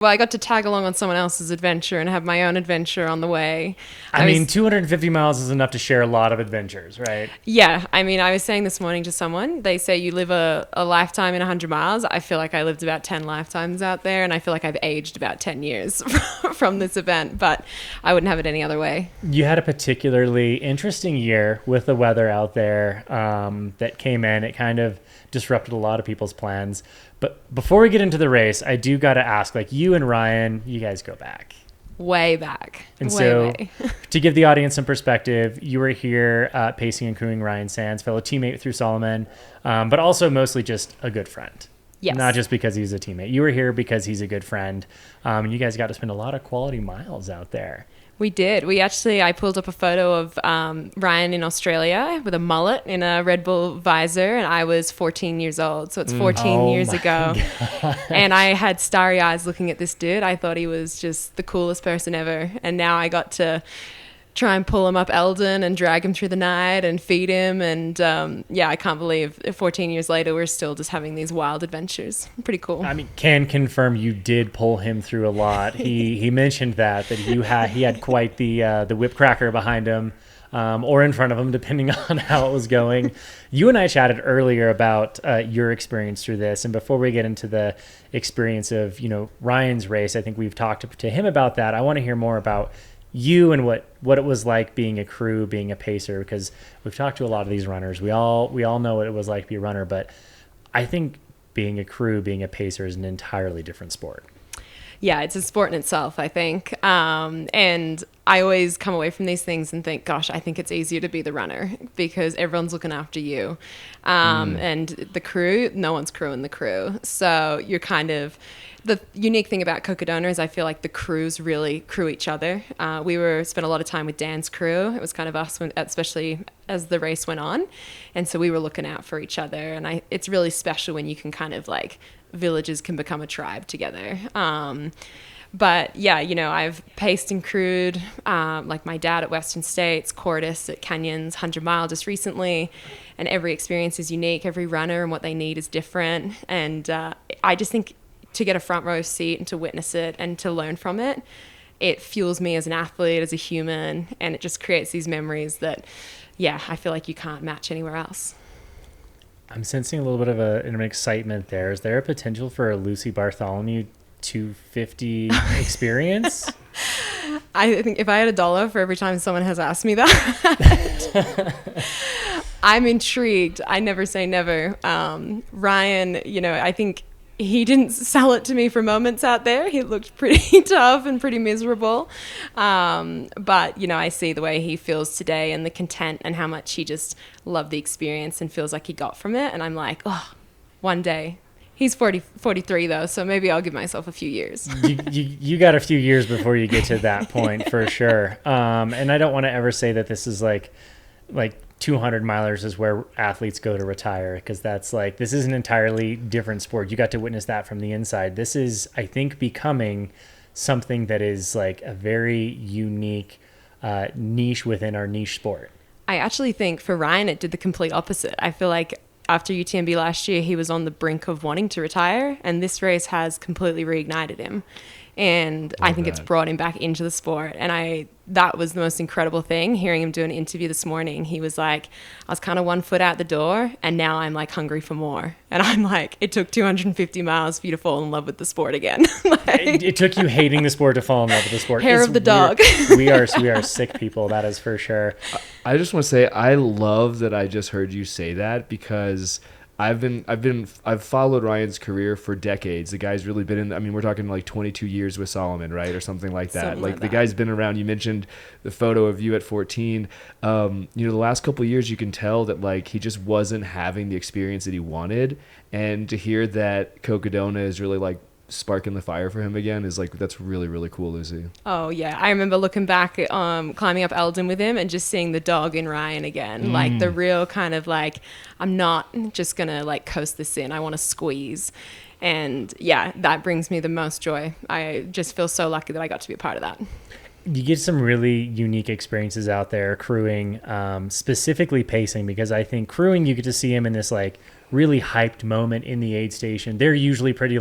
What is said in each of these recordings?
Well, I got to tag along on someone else's adventure and have my own adventure on the way. I mean, 250 miles is enough to share a lot of adventures, right? Yeah, I mean, I was saying this morning to someone, they say you live a lifetime in 100 miles. I feel like I lived about 10 lifetimes out there, and I feel like I've aged about 10 years from this event, but I wouldn't have it any other way. You had a particularly interesting year with the weather out there that came in. It kind of disrupted a lot of people's plans. But before we get into the race, I do got to ask, like, you and Ryan, you guys go back. Way back. And way. To give the audience some perspective, you were here pacing and crewing Ryan Sands, fellow teammate through Solomon, but also mostly just a good friend. Yes. Not just because he's a teammate. You were here because he's a good friend. And you guys got to spend a lot of quality miles out there. We did. I pulled up a photo of Ryan in Australia with a mullet in a Red Bull visor, and I was 14 years old. So it's 14 years ago. And I had starry eyes looking at this dude. I thought he was just the coolest person ever. And now I got to try and pull him up Eldon and drag him through the night and feed him. And I can't believe 14 years later, we're still just having these wild adventures. Pretty cool. I mean, can confirm you did pull him through a lot. He mentioned that he had quite the whip cracker behind him or in front of him, depending on how it was going. You and I chatted earlier about your experience through this. And before we get into the experience of, Ryan's race, I think we've talked to him about that. I want to hear more about you and what it was like being a crew, being a pacer, because we've talked to a lot of these runners. We all know what it was like to be a runner, but I think being a crew, being a pacer is an entirely different sport. Yeah, it's a sport in itself, I think. And I always come away from these things and think, gosh, I think it's easier to be the runner because everyone's looking after you. And the crew, no one's crewing the crew. So you're kind of... The unique thing about Cocodona is I feel like the crews really crew each other. We spent a lot of time with Dan's crew. It was kind of us, especially as the race went on. And so we were looking out for each other. And it's really special when you can kind of like villages can become a tribe together. But yeah, I've paced and crewed like my dad at Western States, Cordis at Canyons, 100 Mile just recently. And every experience is unique. Every runner and what they need is different. And I just think to get a front row seat and to witness it and to learn from it, it fuels me as an athlete, as a human, and it just creates these memories that, I feel like you can't match anywhere else. I'm sensing a little bit of an excitement there. Is there a potential for a Lucy Bartholomew 250 experience? I think if I had $1 for every time someone has asked me that, I'm intrigued. I never say never. Ryan, I think he didn't sell it to me for moments out there. He looked pretty tough and pretty miserable. But, I see the way he feels today and the content and how much he just loved the experience and feels like he got from it. And I'm like, one day. He's 43 though, so maybe I'll give myself a few years. You got a few years before you get to that point for sure. And I don't want to ever say that this is like 200 milers is where athletes go to retire, because this is an entirely different sport. You got to witness that from the inside. This is, I think, becoming something that is like a very unique niche within our niche sport. I actually think for Ryan, it did the complete opposite. I feel like after UTMB last year, he was on the brink of wanting to retire, and this race has completely reignited him. And I think it's brought him back into the sport. And that was the most incredible thing, hearing him do an interview this morning. He was like, I was kind of 1 foot out the door, and now I'm like hungry for more. And I'm like, it took 250 miles for you to fall in love with the sport again. It took you hating the sport to fall in love with the sport. Hair of the dog. We are sick people, that is for sure. I just want to say, I love that I just heard you say that, because I've followed Ryan's career for decades. The guy's really been in, we're talking like 22 years with Solomon, right? Or something like that. The guy's been around. You mentioned the photo of you at 14. The last couple of years, you can tell that he just wasn't having the experience that he wanted. And to hear that Cocodona is really sparking the fire for him again is that's really, really cool, Lucy. Oh yeah, I remember looking back at climbing up Eldon with him and just seeing the dog in Ryan again, the real kind of I'm not just gonna coast this in, I want to squeeze. And yeah, that brings me the most joy. I just feel so lucky that I got to be a part of that. You get some really unique experiences out there crewing, specifically pacing, because I think crewing, you get to see him in this really hyped moment in the aid station. They're usually pretty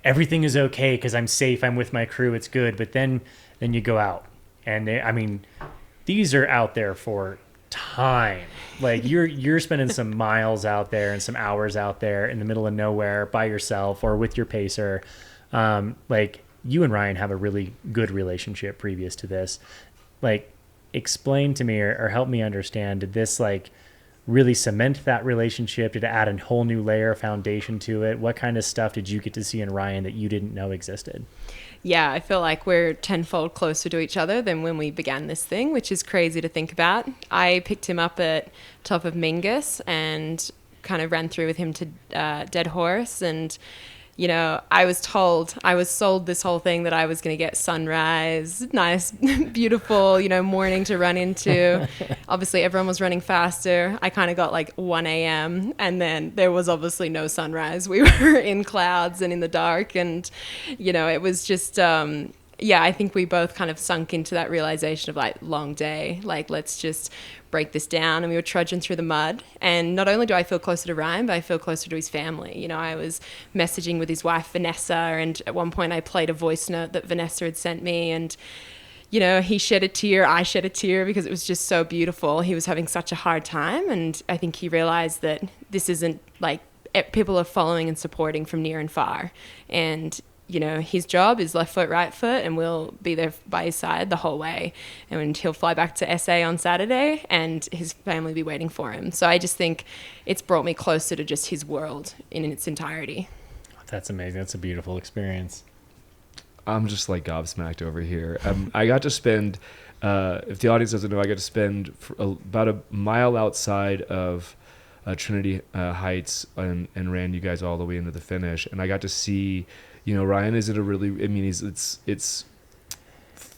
everything is okay because I'm safe, I'm with my crew, it's good. But then you go out, and these are out there for time. Like you're spending some miles out there and some hours out there in the middle of nowhere by yourself or with your pacer. Like you and Ryan have a really good relationship previous to this. Like, explain to me or help me understand, did this like really cement that relationship? Did it add a whole new layer of foundation to it? What kind of stuff did you get to see in Ryan that you didn't know existed? Yeah, I feel like we're tenfold closer to each other than when we began this thing, which is crazy to think about. I picked him up at top of Mingus and kind of ran through with him to Dead Horse. And, you know, I was sold this whole thing that I was going to get sunrise, nice, beautiful, you know, morning to run into. Obviously, everyone was running faster. I kind of got like 1 a.m. and then there was obviously no sunrise. We were in clouds and in the dark. And, you know, it was just, I think we both kind of sunk into that realization of like, long day, like, let's just break this down. And we were trudging through the mud. And not only do I feel closer to Ryan, but I feel closer to his family. You know, I was messaging with his wife, Vanessa, and at one point I played a voice note that Vanessa had sent me. And, you know, he shed a tear, I shed a tear because it was just so beautiful. He was having such a hard time. And I think he realized that this isn't like, people are following and supporting from near and far. And, you know, his job is left foot, right foot, and we'll be there by his side the whole way. And he'll fly back to SA on Saturday and his family will be waiting for him. So I just think it's brought me closer to just his world in its entirety. That's amazing. That's a beautiful experience. I'm just like gobsmacked over here. I got to spend, if the audience doesn't know, I got to spend about a mile outside of Trinity Heights and ran you guys all the way into the finish. And I got to see, you know, Ryan is at a really, I mean, it's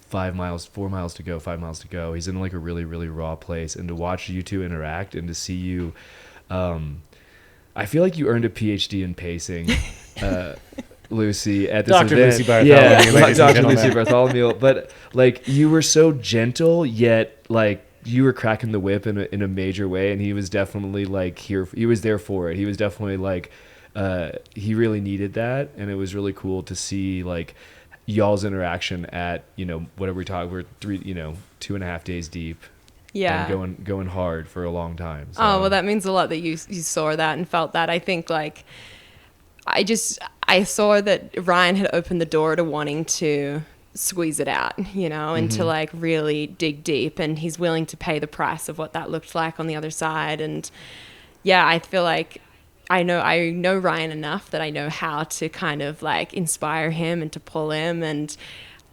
4 miles to go. He's in like a really, really raw place. And to watch you two interact and to see you, I feel like you earned a PhD in pacing, Lucy, at this Dr. event. Lucy Bartholomew, Yeah, Dr. Lucy Bartholomew. But like, you were so gentle, yet like you were cracking the whip in a major way. And he was definitely like he was there for it. He was definitely like, he really needed that. And it was really cool to see like y'all's interaction at, you know, whatever we're 2.5 days deep. Yeah. And going hard for a long time. So. Oh, well, that means a lot that you saw that and felt that. I think like, I saw that Ryan had opened the door to wanting to squeeze it out, you know, and to like really dig deep, and he's willing to pay the price of what that looked like on the other side. And yeah, I feel like I know Ryan enough that I know how to kind of like inspire him and to pull him,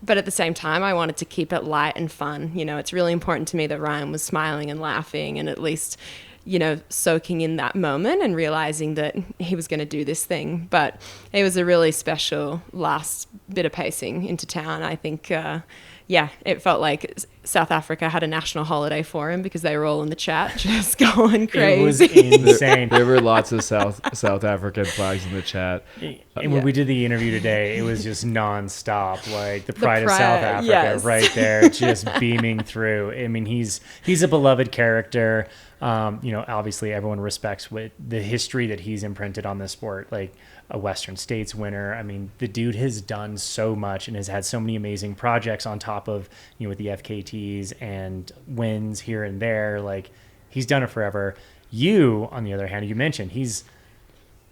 but at the same time, I wanted to keep it light and fun. You know, it's really important to me that Ryan was smiling and laughing and at least, you know, soaking in that moment and realizing that he was going to do this thing. But it was a really special last bit of pacing into town. I think, it felt like South Africa had a national holiday for him because they were all in the chat just going crazy. It was insane. There were lots of South African flags in the chat. And when we did the interview today, it was just nonstop, like the pride of South Africa right there, just beaming through. I mean, he's a beloved character. You know, obviously everyone respects with the history that he's imprinted on the sport, like a Western States winner. I mean, the dude has done so much and has had so many amazing projects on top of, you know, with the FKTs and wins here and there. Like, he's done it forever. You, on the other hand, you mentioned he's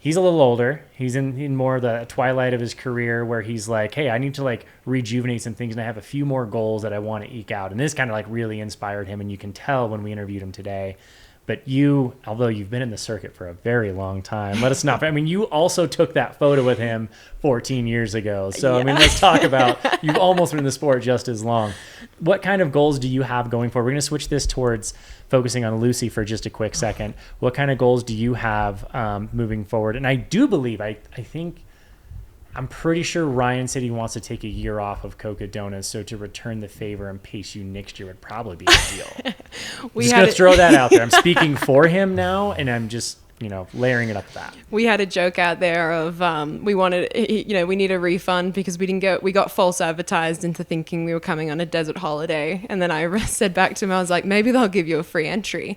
a little older. He's in more of the twilight of his career where he's like, hey, I need to like rejuvenate some things and I have a few more goals that I want to eke out. And this kind of like really inspired him. And you can tell when we interviewed him today. But you, although you've been in the circuit for a very long time, let us not. I mean, you also took that photo with him 14 years ago. So, yeah. I mean, let's talk about, you've almost been in the sport just as long. What kind of goals do you have going forward? We're going to switch this towards focusing on Lucy for just a quick second. What kind of goals do you have moving forward? And I do believe, I'm pretty sure Ryan said he wants to take a year off of Cocodona, so to return the favor and pace you next year would probably be ideal. I'm just going to throw that out there. I'm speaking for him now, and I'm just, you know, layering it up that. We had a joke out there of we need a refund because we got false advertised into thinking we were coming on a desert holiday. And then I said back to him, I was like, maybe they'll give you a free entry.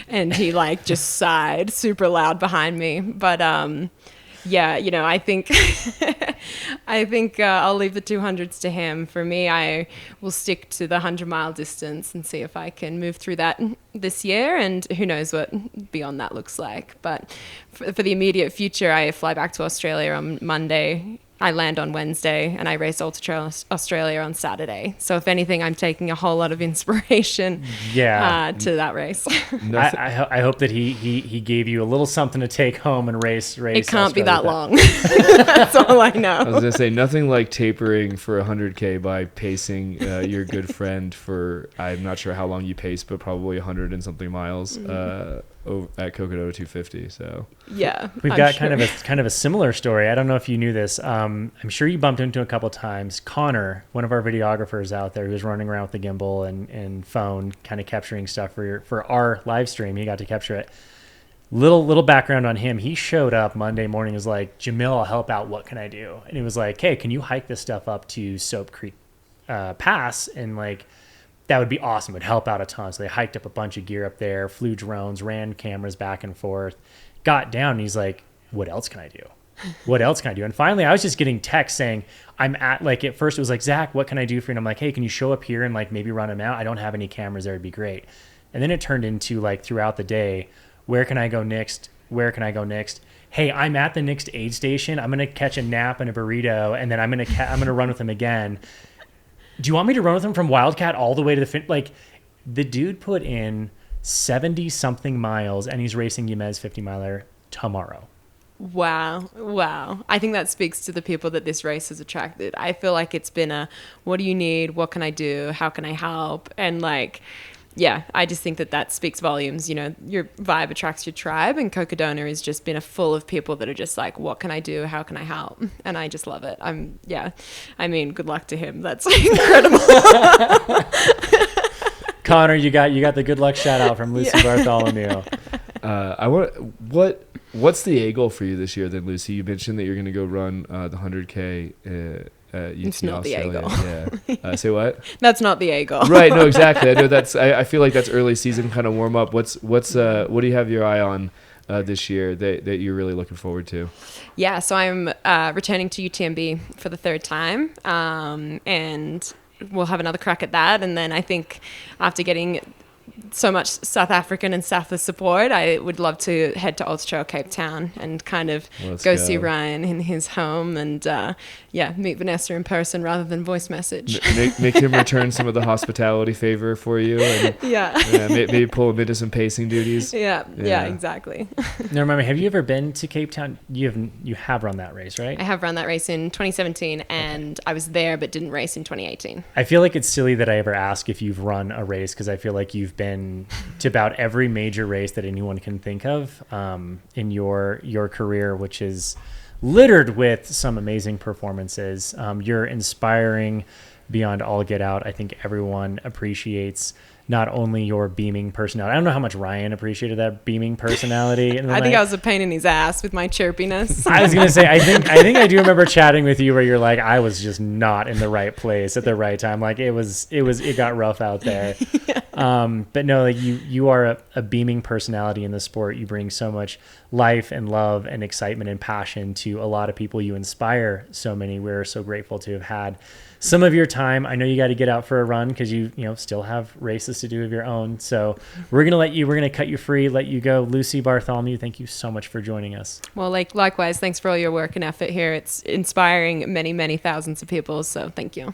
And he like just sighed super loud behind me. But Yeah, I think I'll leave the 200s to him. For me, I will stick to the 100-mile distance and see if I can move through that this year, and who knows what beyond that looks like. But for the immediate future, I fly back to Australia on Monday. I land on Wednesday, and I race Ultra Trail Australia on Saturday. So if anything, I'm taking a whole lot of inspiration to that race. I hope that he gave you a little something to take home and race. It can't be that long. That's all I know. I was going to say, nothing like tapering for 100K by pacing your good friend for, I'm not sure how long you pace, but probably 100 and something miles at Cocodona 250. So yeah, we've got kind of a similar story. I don't know if you knew this. I'm sure you bumped into a couple times. Connor, one of our videographers out there, who was running around with the gimbal and phone, kind of capturing stuff for our live stream. He got to capture it. Little background on him. He showed up Monday morning. Was like, Jamil, I'll help out. What can I do? And he was like, hey, can you hike this stuff up to Soap Creek Pass? And like, that would be awesome. It would help out a ton. So they hiked up a bunch of gear up there, flew drones, ran cameras back and forth, got down. And he's like, what else can I do? What else can I do? And finally, I was just getting texts saying, at first it was like, Zach, what can I do for you? And I'm like, hey, can you show up here and like maybe run them out? I don't have any cameras there. It'd be great. And then it turned into like throughout the day, where can I go next? Where can I go next? Hey, I'm at the next aid station. I'm going to catch a nap and a burrito, and then I'm going to run with him again. Do you want me to run with him from Wildcat all the way to the fin? Like, the dude put in 70-something miles, and he's racing Yemez 50-miler tomorrow. Wow. I think that speaks to the people that this race has attracted. I feel like it's been what do you need? What can I do? How can I help? And like, yeah, I just think that speaks volumes. Your vibe attracts your tribe, and Cocodona has just been full of people that are just like, what can I do? How can I help? And I just love it. Good luck to him. That's incredible. Connor, you got the good luck shout out from Lucy Bartholomew. What's the A goal for you this year then, Lucy? You mentioned that you're going to go run the 100K at UT it's not Australia. The A goal. Say what? That's not the A goal. Right. No, exactly. I know I feel like that's early season kind of warm up. What do you have your eye on this year that you're really looking forward to? Yeah. So I'm returning to UTMB for the third time. And we'll have another crack at that. And then I think after getting so much South African and Southwest support, I would love to head to Ultra Trail Cape Town and kind of go see Ryan in his home and meet Vanessa in person rather than voice message. Make him return some of the hospitality favor for you, and maybe pull him into some pacing duties. Yeah, exactly. Now remember, have you ever been to Cape Town? You have run that race, right? I have run that race in 2017, and I was there but didn't race in 2018. I feel like it's silly that I ever ask if you've run a race, because I feel like you've been to about every major race that anyone can think of in your career, which is littered with some amazing performances. You're inspiring beyond all get out. I think everyone appreciates not only your beaming personality. I don't know how much Ryan appreciated that beaming personality. I think I was a pain in his ass with my chirpiness. I was going to say, I think I do remember chatting with you where you're like, I was just not in the right place at the right time. Like it got rough out there. But no, like you are a beaming personality in the sport. You bring so much life and love and excitement and passion to a lot of people. You inspire so many. We're so grateful to have had some of your time. I know you got to get out for a run because you still have races to do of your own. So we're going to cut you free, let you go. Lucy Bartholomew, thank you so much for joining us. Well, likewise, thanks for all your work and effort here. It's inspiring many, many thousands of people. So thank you.